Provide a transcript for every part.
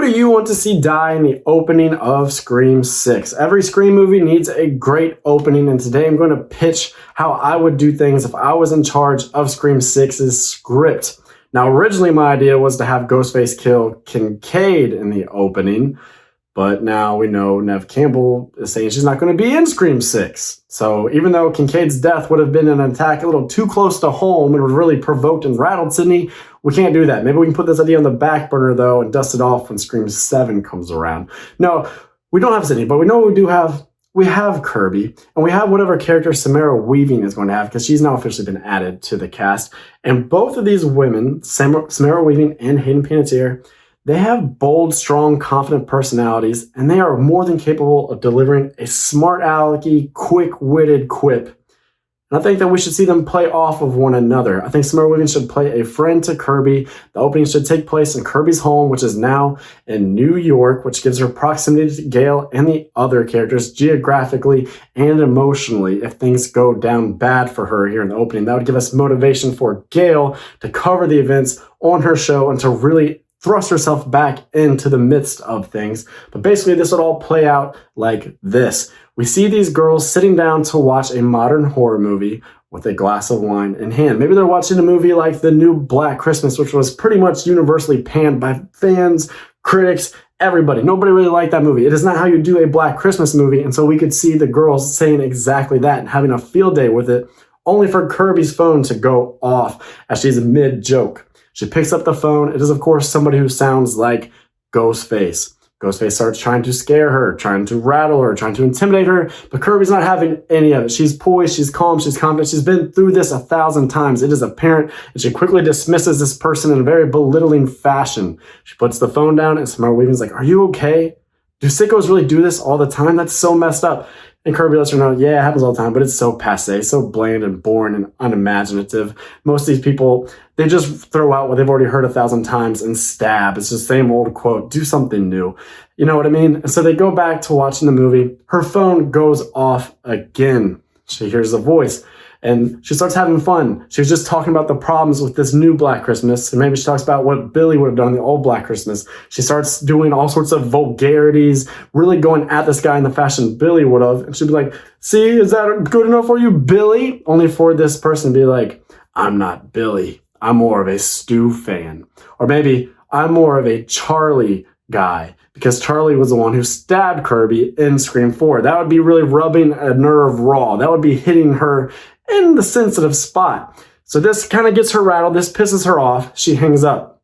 do you want to see die in the opening of Scream 6? Every Scream movie needs a great opening, and today I'm going to pitch how I would do things if I was in charge of Scream 6's script. Now, originally my idea was to have Ghostface kill Kincaid in the opening, but now we know Neve Campbell is saying she's not going to be in Scream 6. So even though Kincaid's death would have been an attack a little too close to home and would really provoked and rattled Sydney, we can't do that. Maybe we can put this idea on the back burner, though, and dust it off when Scream 7 comes around. No, we don't have Sydney, but we know what we do have. We have Kirby, and we have whatever character Samara Weaving is going to have, because she's now officially been added to the cast. And both of these women, Samara Weaving and Hayden Panettiere, they have bold, strong, confident personalities, and they are more than capable of delivering a smart alecky, quick-witted quip. And I think that we should see them play off of one another. I think Samara Weaving should play a friend to Kirby. The opening should take place in Kirby's home, which is now in New York, which gives her proximity to Gale and the other characters geographically and emotionally. If things go down bad for her here in the opening, that would give us motivation for Gale to cover the events on her show and to really thrust herself back into the midst of things. But basically, this would all play out like this. We see these girls sitting down to watch a modern horror movie with a glass of wine in hand. Maybe they're watching a movie like the new Black Christmas, which was pretty much universally panned by fans, critics, everybody. Nobody really liked that movie. It is not how you do a Black Christmas movie. And so we could see the girls saying exactly that and having a field day with it, only for Kirby's phone to go off as she's mid-joke. She picks up the phone. It is, of course, somebody who sounds like Ghostface. Ghostface starts trying to scare her, trying to rattle her, trying to intimidate her, but Kirby's not having any of it. She's poised, she's calm, she's confident. She's been through this 1,000 times. It is apparent, and she quickly dismisses this person in a very belittling fashion. She puts the phone down, and Samara Weaving's like, "Are you okay? Do sickos really do this all the time? That's so messed up." And Kirby lets her know, yeah, it happens all the time, but it's so passé, so bland and boring and unimaginative. Most of these people, they just throw out what they've already heard 1,000 times and stab. It's just the same old quote, do something new. You know what I mean? And so they go back to watching the movie. Her phone goes off again. She hears a voice. And she starts having fun. She was just talking about the problems with this new Black Christmas. And maybe she talks about what Billy would have done in the old Black Christmas. She starts doing all sorts of vulgarities, really going at this guy in the fashion Billy would have. And she'd be like, see, is that good enough for you, Billy? Only for this person to be like, I'm not Billy. I'm more of a Stu fan. Or maybe I'm more of a Charlie guy, because Charlie was the one who stabbed Kirby in Scream 4. That would be really rubbing a nerve raw. That would be hitting her in the sensitive spot. So this kind of gets her rattled. This pisses her off. She hangs up.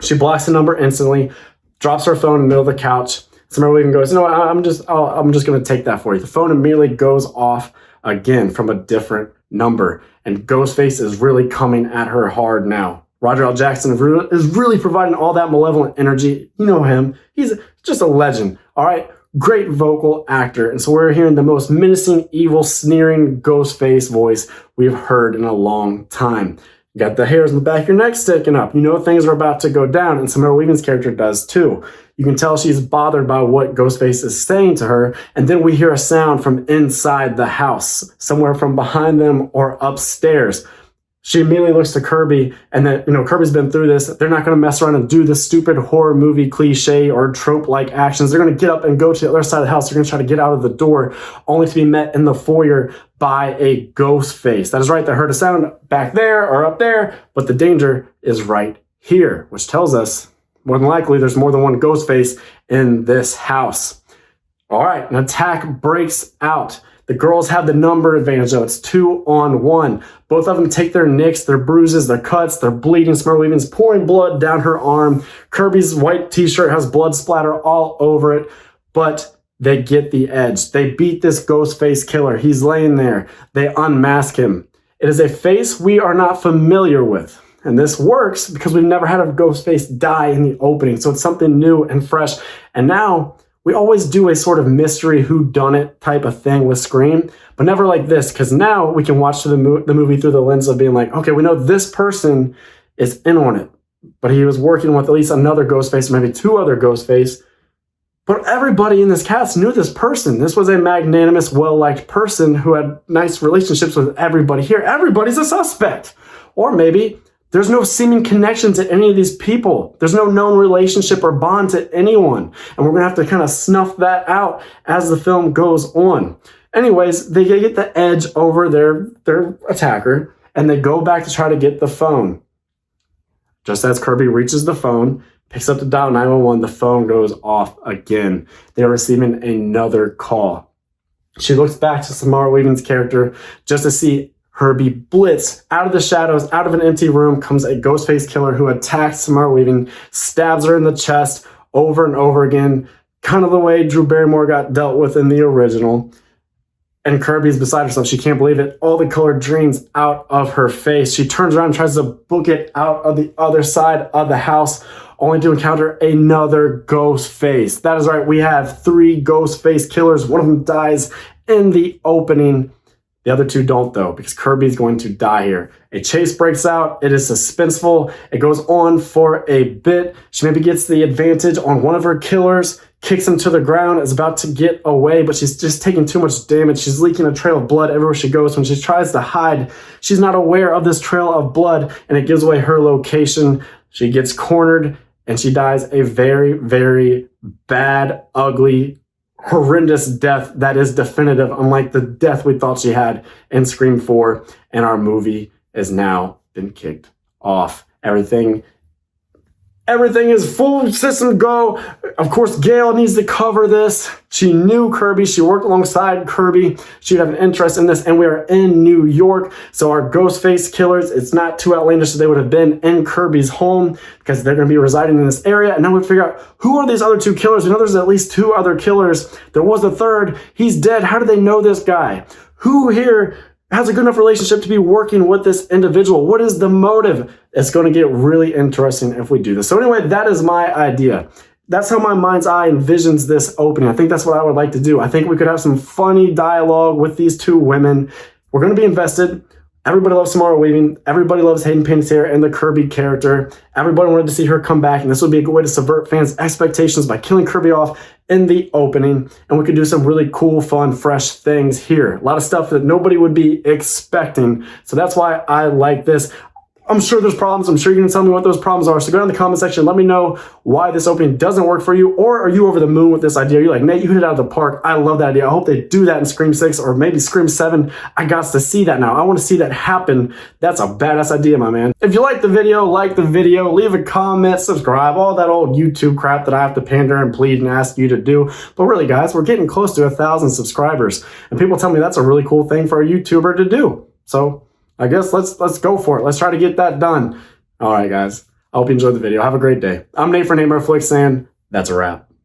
She blocks the number instantly, drops her phone in the middle of the couch. Samara Weaving goes, you know what, I'm just going to take that for you. The phone immediately goes off again from a different number. And Ghostface is really coming at her hard now. Roger L. Jackson is really providing all that malevolent energy. You know him. He's just a legend. All right. Great vocal actor. And so we're hearing the most menacing, evil, sneering Ghostface voice we've heard in a long time. You got the hairs on the back of your neck sticking up. You know things are about to go down, and Samara Weaving's character does too. You can tell she's bothered by what Ghostface is saying to her, and then we hear a sound from inside the house, somewhere from behind them or upstairs. She immediately looks to Kirby, and then, Kirby's been through this. They're not going to mess around and do this stupid horror movie cliche or trope-like actions. They're going to get up and go to the other side of the house. They're going to try to get out of the door, only to be met in the foyer by a ghost face. That is right. They heard a sound back there or up there, but the danger is right here, which tells us more than likely there's more than one ghost face in this house. All right, an attack breaks out. The girls have the number advantage, though. It's 2-on-1. Both of them take their nicks, their bruises, their cuts, they're bleeding. Samara Weaving's pouring blood down her arm. Kirby's white t-shirt has blood splatter all over it, but they get the edge. They beat this ghost face killer. He's laying there. They unmask him. It is a face we are not familiar with. And this works because we've never had a ghost face die in the opening. So it's something new and fresh. And now we always do a sort of mystery whodunit type of thing with Scream, but never like this, because now we can watch the movie through the lens of being like, okay, we know this person is in on it, but he was working with at least another Ghostface, maybe two other Ghostface, but everybody in this cast knew this person. This was a magnanimous, well-liked person who had nice relationships with everybody here. Everybody's a suspect. Or maybe There's no seeming connection to any of these people. There's no known relationship or bond to anyone. And we're going to have to kind of snuff that out as the film goes on. Anyways, they get the edge over their attacker, and they go back to try to get the phone. Just as Kirby reaches the phone, picks up to dial 911, the phone goes off again. They're receiving another call. She looks back to Samara Weaving's character just to see Herbie blitz. Out of the shadows, out of an empty room, comes a Ghostface killer who attacks Samara Weaving, stabs her in the chest over and over again, kind of the way Drew Barrymore got dealt with in the original. And Kirby's beside herself. She can't believe it. All the color drains out of her face. She turns around and tries to book it out of the other side of the house, only to encounter another ghost face. That is right. We have 3 ghost face killers. One of them dies in the opening. The other 2 don't, though, because Kirby's going to die here. A chase breaks out. It is suspenseful. It goes on for a bit. She maybe gets the advantage on one of her killers, kicks him to the ground, is about to get away, but she's just taking too much damage. She's leaking a trail of blood everywhere she goes. When she tries to hide, she's not aware of this trail of blood, and it gives away her location. She gets cornered, and she dies a very, very bad, ugly, horrendous death that is definitive, unlike the death we thought she had in Scream 4, and our movie has now been kicked off. Everything is full system go. Of course, Gail needs to cover this. She knew Kirby. She worked alongside Kirby. She'd have an interest in this, and we are in New York. So our Ghostface killers, it's not too outlandish that they would have been in Kirby's home because they're going to be residing in this area. And now we figure out, who are these other 2 killers? We know there's at least 2 other killers. There was a third. He's dead. How do they know this guy? Who here has a good enough relationship to be working with this individual? What is the motive? It's going to get really interesting if we do this. So anyway, that is my idea. That's how my mind's eye envisions this opening. I think that's what I would like to do. I think we could have some funny dialogue with these 2 women. We're going to be invested. Everybody loves Samara Weaving. Everybody loves Hayden Panettiere and the Kirby character. Everybody wanted to see her come back, and this would be a good way to subvert fans' expectations by killing Kirby off in the opening. And we could do some really cool, fun, fresh things here. A lot of stuff that nobody would be expecting. So that's why I like this. I'm sure there's problems. I'm sure you're going to tell me what those problems are. So go down in the comment section. Let me know why this opening doesn't work for you. Or are you over the moon with this idea? You're like, Nate, you hit it out of the park. I love that idea. I hope they do that in Scream 6 or maybe Scream 7. I got to see that now. I want to see that happen. That's a badass idea, my man. If you like the video, leave a comment, subscribe, all that old YouTube crap that I have to pander and plead and ask you to do. But really, guys, we're getting close to 1,000 subscribers. And people tell me that's a really cool thing for a YouTuber to do. So I guess let's go for it. Let's try to get that done. All right, guys. I hope you enjoyed the video. Have a great day. I'm Nate for natemareflix, and that's a wrap.